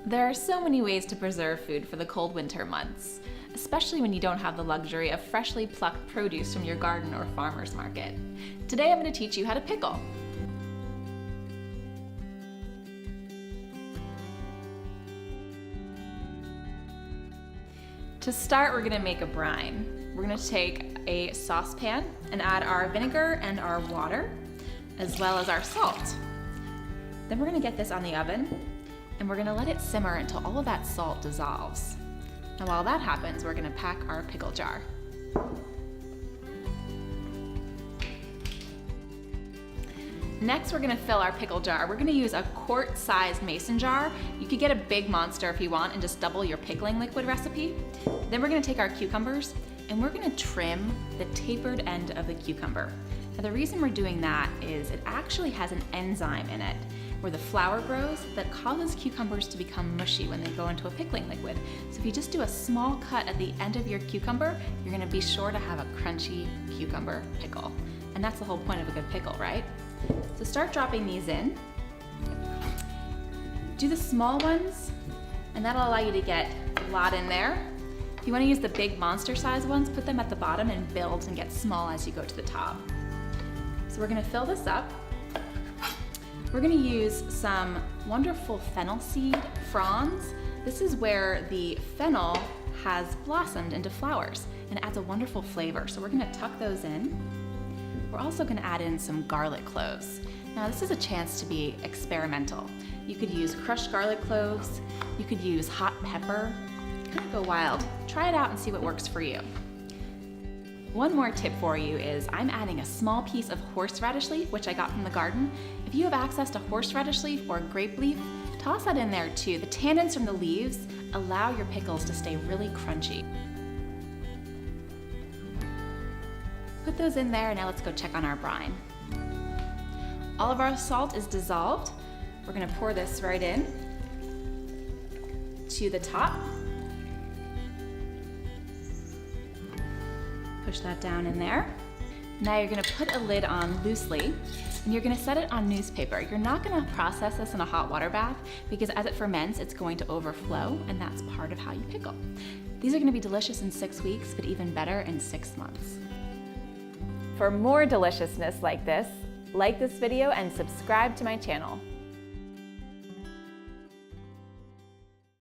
There are so many ways to preserve food for the cold winter months, especially when you don't have the luxury of freshly plucked produce from your garden or farmer's market. Today I'm going to teach you how to pickle. To start, we're going to make a brine. We're going to take a saucepan and add our vinegar and our water, as well as our salt. Then we're going to get this on the oven, and we're going to let it simmer until all of that salt dissolves. And while that happens, we're going to pack our pickle jar. Next, we're going to fill our pickle jar. We're going to use a quart-sized mason jar. You could get a big monster if you want and just double your pickling liquid recipe. Then we're going to take our cucumbers and we're going to trim the tapered end of the cucumber. Now, the reason we're doing that is it actually has an enzyme in it where the flour grows that causes cucumbers to become mushy when they go into a pickling liquid. So if you just do a small cut at the end of your cucumber, you're going to be sure to have a crunchy cucumber pickle. And that's the whole point of a good pickle, right? So start dropping these in. Do the small ones, and that'll allow you to get a lot in there. If you want to use the big monster size ones, put them at the bottom and build and get small as you go to the top. So we're going to fill this up. We're going to use some wonderful fennel seed fronds. This is where the fennel has blossomed into flowers and it adds a wonderful flavor. So we're going to tuck those in. We're also going to add in some garlic cloves. Now this is a chance to be experimental. You could use crushed garlic cloves, you could use hot pepper, kind of go wild. Try it out and see what works for you. One more tip for you is I'm adding a small piece of horseradish leaf, which I got from the garden. If you have access to horseradish leaf or grape leaf, toss that in there too. The tannins from the leaves allow your pickles to stay really crunchy. Put those in there, and now let's go check on our brine. All of our salt is dissolved. We're going to pour this right in to the top. Push that down in there. Now you're going to put a lid on loosely, and you're going to set it on newspaper. You're not going to process this in a hot water bath because as it ferments, it's going to overflow, and that's part of how you pickle. These are going to be delicious in 6 weeks, but even better in 6 months. For more deliciousness like this video and subscribe to my channel.